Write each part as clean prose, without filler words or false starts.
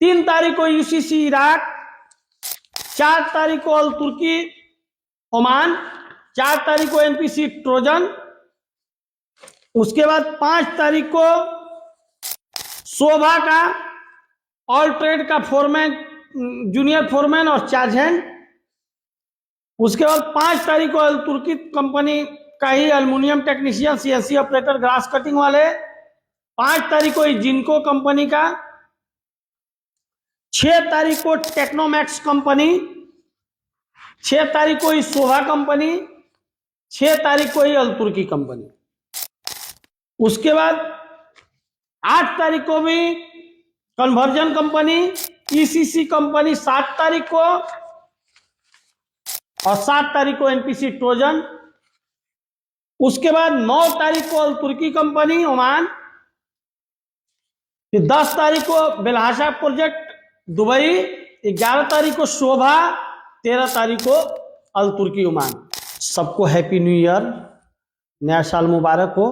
3 तारीख को UCC Iraq, 4 तारीख को अल तुर्की ओमान, 4 तारीख को एनपीसी ट्रोजन, उसके बाद 5 तारीख को शोभा का ऑल ट्रेड का फोरमैन, जूनियर फोरमैन और चार्ज हैंड। उसके बाद 5 तारीख को अल तुर्की कंपनी का ही aluminium technician, CNC operator, grass cutting वाले। 5 तारीख को जिनको कंपनी का। 6 तारीख को टेक्नोमैक्स कंपनी, 6 तारीख को ही शोभा कंपनी, 6 तारीख को ही अल तुर्की कंपनी। उसके बाद 8 तारीख को भी कन्वर्जन कंपनी, ईसीसी कंपनी 7 तारीख को, और 7 तारीख को एनपीसी ट्रोजन। उसके बाद 9 तारीख को अल तुर्की कंपनी ओमान, फिर 10 तारीख को बेलहाशा प्रोजेक्ट दुबई, 11 तारीख को शोभा, 13 तारीख को अल तुर्की ओमान। सबको हैप्पी न्यू ईयर, नया साल मुबारक हो।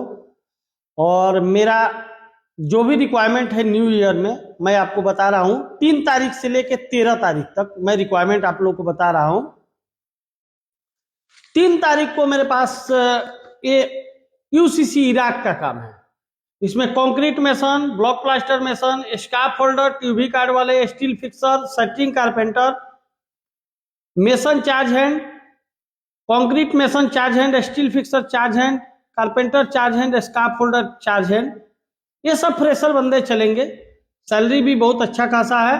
और मेरा जो भी रिक्वायरमेंट है न्यू ईयर में मैं आपको बता रहा हूं, 3 तारीख से लेकर 13 तारीख तक मैं रिक्वायरमेंट आप लोगों को बता रहा हूं। 3 तारीख को मेरे पास ये यूसीसी इराक का काम है। इसमें concrete mason, block plaster mason, scaffolder, ट्यूबी कार्ड वाले, steel fixer, shuttering carpenter, mason charge hand, concrete mason charge hand, steel fixer charge hand, carpenter charge hand, scaffolder charge hand, ये सब fresher बंदे चलेंगे। सैलरी भी बहुत अच्छा खासा है,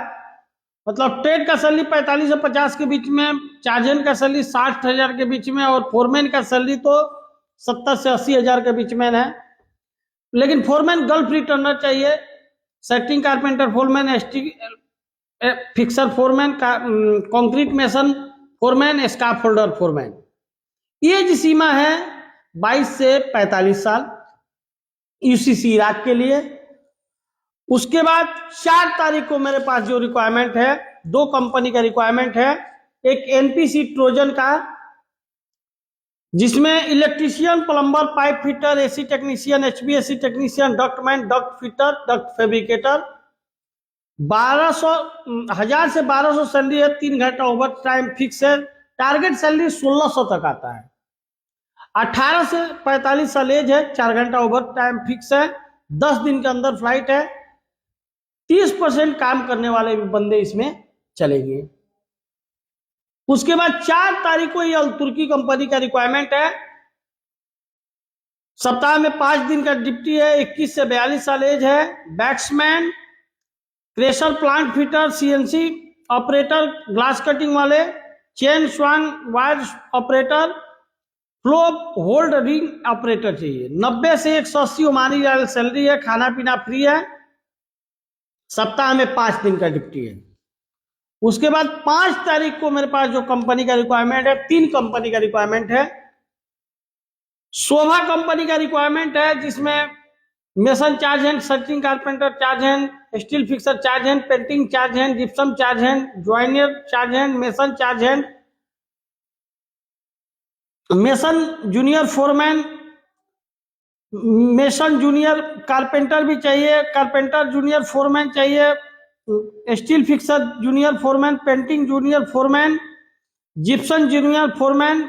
मतलब ट्रेड का सैलरी 45 से 50 के बीच में, चार्ज हैंड का सैलरी 60,000 के बीच में, और फोरमैन का सैलरी तो 70 से 80,000 के बीच में है। लेकिन फोरमैन गल्फ रिटर्नर चाहिए, setting carpenter foreman, fixer foreman, concrete mason foreman, scaffolder foreman. Age सीमा है 22 से 45 साल यूसीसी इराक के लिए। उसके बाद 4 तारीख को मेरे पास जो रिक्वायरमेंट है, 2 कंपनी का रिक्वायरमेंट है। एक एनपीसी ट्रोजन का, जिसमें electrician, plumber, pipe fitter, AC technician, HVAC technician, ductman, duct fitter, duct fabricator. 1000 से 1200 सैलरी है, 3 घंटा ओवर टाइम फिक्स है। टारगेट सैलरी 1600 तक आता है। 18 से 45 साल एज है, 4 घंटा ओवर टाइम फिक्स है, 10 दिन के अंदर फ्लाइट है। 30% काम करने वाले भी बंदे इसमें चलेंगे। उसके बाद 4 तारीख को ये अल तुर्की कंपनी का रिक्वायरमेंट है। सप्ताह में 5 दिन का ड्यूटी है, 21 से 42 साल एज है। Batsman, crusher, plant fitter, CNC operator, glass cutting वाले, चेन स्वांग wire operator, flow hold ring operator चाहिए। 90 से 180 ओमानी रियाल सैलरी है, खाना पीना फ्री है। सप्ताह में 5 दिन का ड्यूटी है। उसके बाद 5 तारीख को मेरे पास जो कंपनी का रिक्वायरमेंट है, 3 कंपनी का रिक्वायरमेंट है। शोभा कंपनी का रिक्वायरमेंट है, जिसमें mason charge hand, shuttering carpenter charge hand, steel fixer charge hand, painting charge hand, gypsum charge hand, joiner charge hand, mason charge hand, mason junior foreman, mason junior carpenter भी चाहिए, carpenter junior foreman चाहिए, steel fixer junior foreman, painting junior foreman, gypsum junior foreman,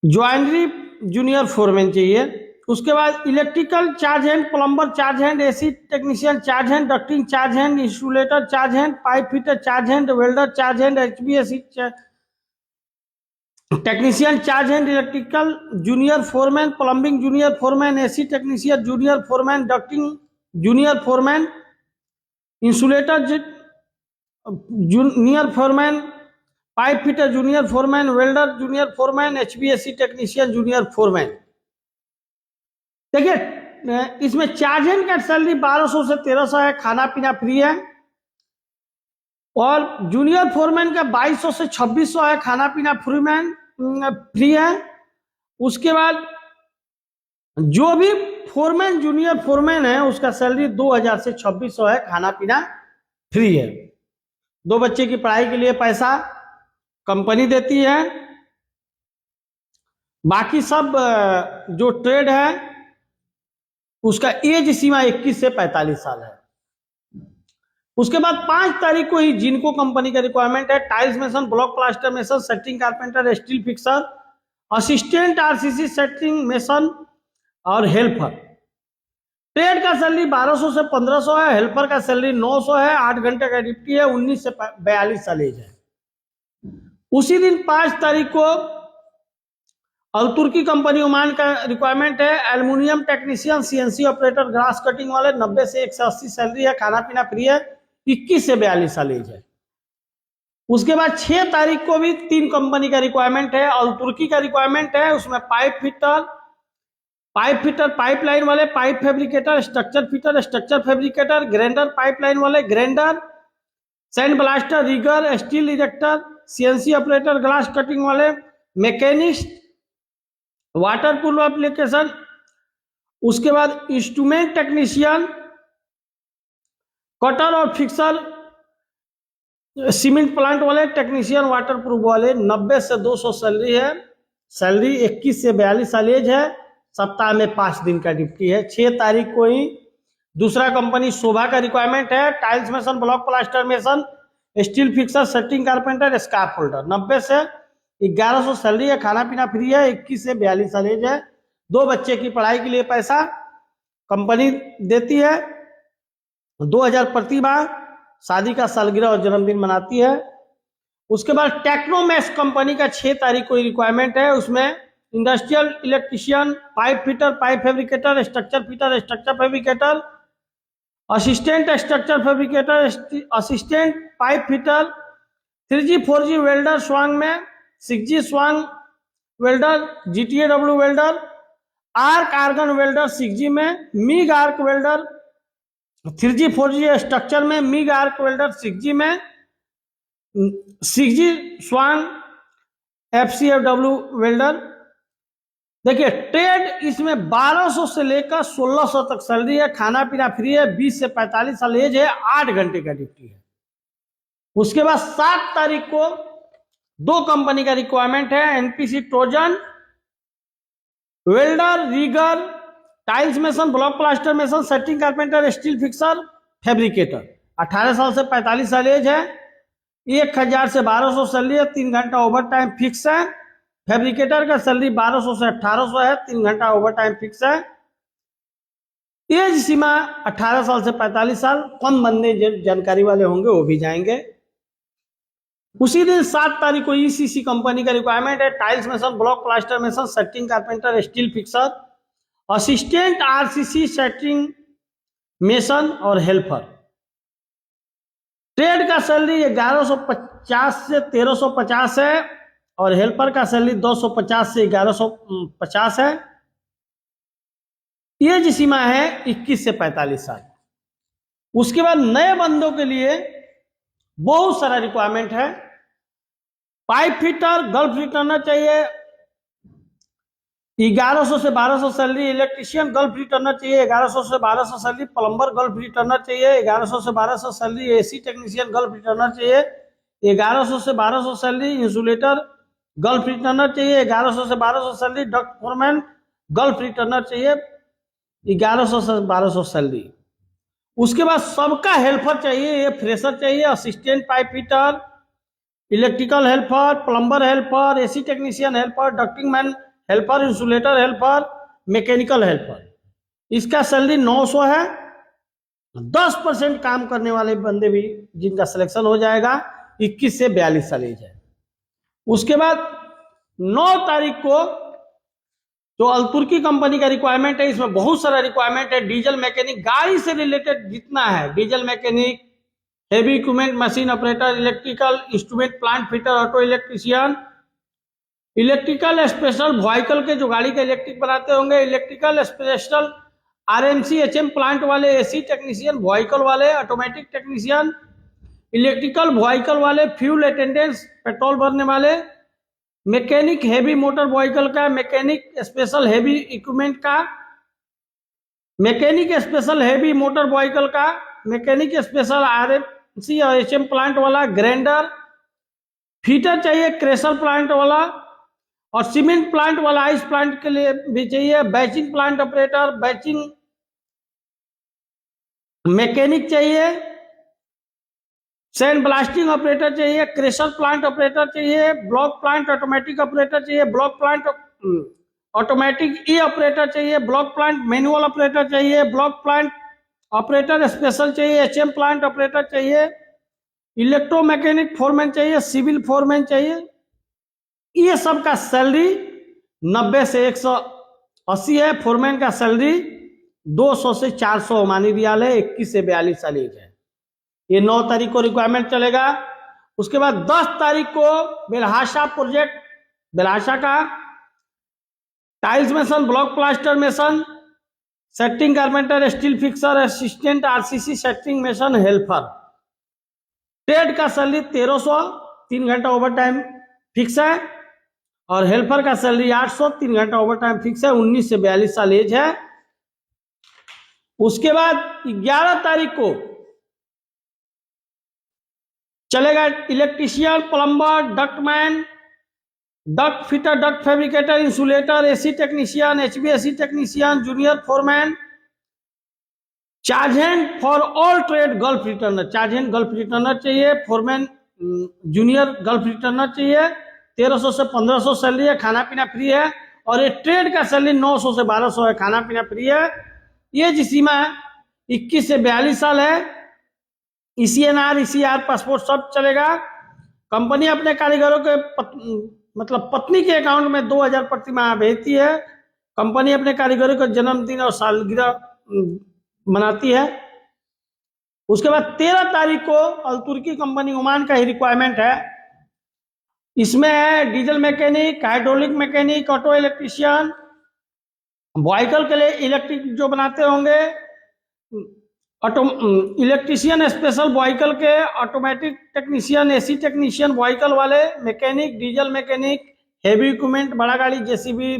joinery junior foreman चाहिए। उसके बाद electrical charge hand, plumber charge hand, AC technician charge hand, ducting charge hand, insulator charge hand, pipe fitter charge hand, welder charge hand, HVAC technician charge hand, electrical junior foreman, plumbing junior foreman, AC technician junior foreman, ducting junior foreman, insulator junior foreman, pipe fitter junior foreman, welder junior foreman, HVAC technician junior foreman. देखिए, इसमें charge hand का salary 1200 से 1300 है, खाना पीना free है। और junior foreman का 2200 से 2600 है, खाना पीना फ्री है। उसके बाद जो भी फोरमैन जूनियर फोरमैन है, उसका सैलरी 2000 से 2600 है, खाना पीना फ्री है। 2 बच्चे की पढ़ाई के लिए पैसा कंपनी देती है। बाकी सब जो ट्रेड है उसका एज सीमा 21 से 45 साल है। उसके बाद 5 तारीख को ही जिनको कंपनी का रिक्वायरमेंट है tiles mason, block plaster mason, setting carpenter, steel fixer, assistant RCC setting mason और हेल्पर। ट्रेड का सैलरी 1200 से 1500 है, हेल्पर का सैलरी 900 है, 8 घंटे का ड्यूटी है, 19 से 42 साल एज है। उसी दिन 5 तारीख को अल-तुर्की कंपनी ओमान का रिक्वायरमेंट है aluminium technician, CNC operator, grass cutting वाले, 90 से 180 सैलरी है, खाना पीना फ्री है, 21 से 42 साल एज है। उसके बाद 6 तारीख को भी 3 कंपनी का रिक्वायरमेंट है। अल-तुर्की का रिक्वायरमेंट है, उसमें पाइप फिटर, पाइपलाइन वाले, pipe fabricator, structure fabricator, grinder pipeline वाले, grinder, sand blaster, rigger, steel erector, CNC operator, glass cutting वाले, मैकेनिस्ट, वाटर प्रूफ एप्लीकेशन। उसके बाद इंस्ट्रूमेंट टेक्नीशियन, कटर और फिक्सर, सीमेंट प्लांट वाले टेक्नीशियन, वाटर प्रूफ वाले, 90 से 200 salary है, सैलरी 21 से 42 साल एज है, सप्ताह में 5 दिन का ड्यूटी है। 6 तारीख को ही दूसरा कंपनी शोभा का रिक्वायरमेंट है tiles mason, block plaster mason, steel fixer, setting carpenter, scarf holder, 90 से 1100 सैलरी है, खाना पीना फ्री है, 21 से 42 साल एज है। 2 बच्चे की पढ़ाई के लिए पैसा कंपनी देती है, 2000 प्रति माह, शादी का सालगिरह और जन्मदिन मनाती है। उसके बाद टेक्नोमैक्स कंपनी का 6 तारीख को रिक्वायरमेंट है, उसमें industrial electrician, pipe fitter, pipe fabricator, structure fitter, structure fabricator, assistant structure fabricator, assistant pipe fitter, 3G 4G welder स्वांग में, 6G स्वांग welder, GTAW welder, arc argon welder 6G में, MIG arc welder 3G 4G structure में, MIG arc welder 6G में, 6G स्वांग FCFW welder. देखिए trade इसमें 1200 से लेकर 1600 तक सैलरी है, खाना पीना फ्री है, 20 से 45 साल एज है, 8 घंटे का ड्यूटी है। उसके बाद 7 तारीख को 2 कंपनी का रिक्वायरमेंट है NPC Trojan, welder, rigger, tiles mason, block plaster mason, setting carpenter, steel fixer, fabricator, 18 साल से 45 साल एज है, 1000 से 1200 सैलरी है, 3 घंटा ओवर टाइम फिक्स है। फैब्रिकेटर का सैलरी 1200 से 1800 है, 3 घंटा ओवर टाइम फिक्स है। एज सीमा 18 साल से 45 साल, कम बंदे जानकारी वाले होंगे वो भी जाएंगे। उसी दिन 7 तारीख को ECC कंपनी का रिक्वायरमेंट है tiles mason, block plaster mason, setting carpenter, steel fixer, assistant RCC setting mason और हेल्पर। ट्रेड का सैलरी 1150 से 1350 है और हेल्पर का सैलरी 250 से 1150 है। एज सीमा है 21 से 45 साल। उसके बाद नए बंदों के लिए बहुत सारा रिक्वायरमेंट है। पाइप फिटर गल्फ रिटर्नर चाहिए, 1100 से 1200 सैलरी। इलेक्ट्रिशियन गल्फ रिटर्नर चाहिए, 1100 से 1200 सैलरी। प्लम्बर गल्फ रिटर्नर चाहिए, 1100 से 1200 salary. AC technician gulf returner चाहिए, 1100 से 1200 सैलरी। इंसुलेटर गल्फ रिटर्नर चाहिए, 1100 से 1200 salary. Duct foreman Gulf returner चाहिए, 1100 से 1200 सैलरी। उसके बाद सबका हेल्पर चाहिए, ये फ्रेशर चाहिए, assistant pipe fitter, electrical helper, plumber helper, AC technician helper, ducting man helper, insulator helper, mechanical helper. इसका सैलरी 900 है। 10% काम करने वाले बंदे भी जिनका सिलेक्शन हो जाएगा, 21 से 42 साल एज है। उसके बाद 9 तारीख को जो अल-तुर्की कंपनी का रिक्वायरमेंट है, इसमें बहुत सारा रिक्वायरमेंट है। डीजल मैकेनिक, गाड़ी से रिलेटेड जितना है, diesel mechanic, heavy equipment machine operator, electrical instrument plant fitter, auto electrician, electrical special vehicle के जो गाड़ी का इलेक्ट्रिक बनाते होंगे, electrical special RMC HM plant वाले, AC टेक्नीशियन व्हीकल वाले, ऑटोमेटिक टेक्नीशियन, इलेक्ट्रिकल व्हीकल वाले, फ्यूल अटेंडेंट्स पेट्रोल भरने वाले, मैकेनिक हेवी मोटर व्हीकल का, मैकेनिक स्पेशल हेवी इक्विपमेंट का, mechanic special heavy motor vehicle का, मैकेनिक स्पेशल RMC और HM plant वाला, ग्राइंडर फीटर चाहिए, क्रेशर प्लांट वाला और सीमेंट प्लांट वाला, आइस प्लांट के लिए भी चाहिए, batching plant operator, batching mechanic चाहिए, सैंड ब्लास्टिंग ऑपरेटर चाहिए, क्रेशर प्लांट ऑपरेटर चाहिए, ब्लॉक प्लांट ऑटोमेटिक ऑपरेटर चाहिए, ब्लॉक प्लांट ऑटोमेटिक ई ऑपरेटर चाहिए, ब्लॉक प्लांट मैनुअल ऑपरेटर चाहिए, ब्लॉक प्लांट ऑपरेटर स्पेशल चाहिए, एचएम प्लांट ऑपरेटर चाहिए, इलेक्ट्रोमैकेनिक फोरमैन चाहिए, सिविल फोरमैन चाहिए। ये सब का सैलरी 90 से 180 है। फोरमैन का सैलरी 200 से 400 ओमानी रियाल है। 21 से 42 साल एज है। ये 9 तारीख को रिक्वायरमेंट चलेगा। उसके बाद 10 तारीख को बेलहाशा प्रोजेक्ट, बेलहाशा का tiles mason, block plaster mason, setting carpenter, steel fixer, assistant RCC, setting mason, helper. Trade का सैलरी 1300, 3 घंटा ओवर टाइम फिक्स है, और हेल्पर का सैलरी 800, 3 घंटा ओवर टाइम फिक्स है। 19 से 42 साल एज है। उसके बाद 11 तारीख को चलेगा electrician, plumber, ductman, duct fitter, duct fabricator, insulator, AC technician, HVAC technician, junior foreman, charge hand for all trade, gulf returner, charge hand gulf returner चाहिए, फोरमैन जूनियर गल्फ रिटर्नर चाहिए। 1300 से 1500 सैलरी है, खाना पीना फ्री है। और ये trade का सैलरी 900 से 1200 है, खाना पीना फ्री है। ये जी सीमा है 21 से 42 साल है। ECNR, ECR पासपोर्ट सब चलेगा। कंपनी अपने कारीगरों के मतलब पत्नी के अकाउंट में 2000 प्रति माह भेजती है। कंपनी अपने कारीगरों का जन्मदिन और सालगिरह मनाती है। उसके बाद 13 तारीख को अल तुर्की कंपनी ओमान का ही रिक्वायरमेंट है। इसमें है diesel mechanic, hydraulic mechanic, auto electrician, vehicle के लिए इलेक्ट्रिक जो बनाते होंगे, इलेक्ट्रीशियन स्पेशल व्हीकल के, automatic technician, AC technician, vehicle वाले mechanic, diesel mechanic, heavy equipment, बड़ा गाड़ी जेसीबी,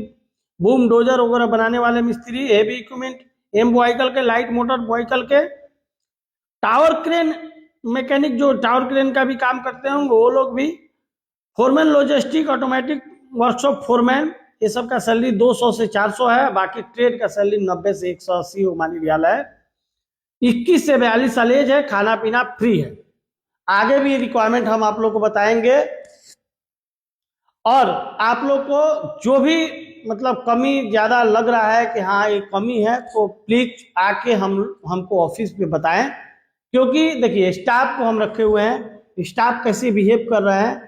बूम डोजर वगैरह बनाने वाले मिस्त्री, हेवी इक्विपमेंट, एम व्हीकल के, लाइट मोटर व्हीकल के, टावर क्रेन मैकेनिक जो टावर क्रेन का भी काम करते होंगे वो लोग भी, foreman logistic, automatic workshop foreman, ये सब का सैलरी 200 से 400 है। बाकी ट्रेड का सैलरी 90 से 180 ओमानी रियाल है। 21 से 42 साल एज है, खाना पीना फ्री है। आगे भी रिक्वायरमेंट हम आप लोग को बताएंगे। और आप लोग को जो भी मतलब कमी ज्यादा लग रहा है कि हाँ ये कमी है, तो प्लीज आके हमको ऑफिस पे बताएं। क्योंकि देखिए स्टाफ को हम रखे हुए हैं, स्टाफ कैसे बिहेव कर रहे हैं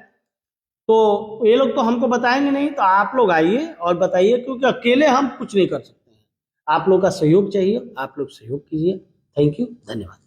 तो ये लोग तो हमको बताएंगे नहीं, तो आप लोग आइए और बताइए, क्योंकि अकेले हम कुछ नहीं कर सकते हैं। आप लोग का सहयोग चाहिए, आप लोग सहयोग कीजिए। थैंक यू, धन्यवाद।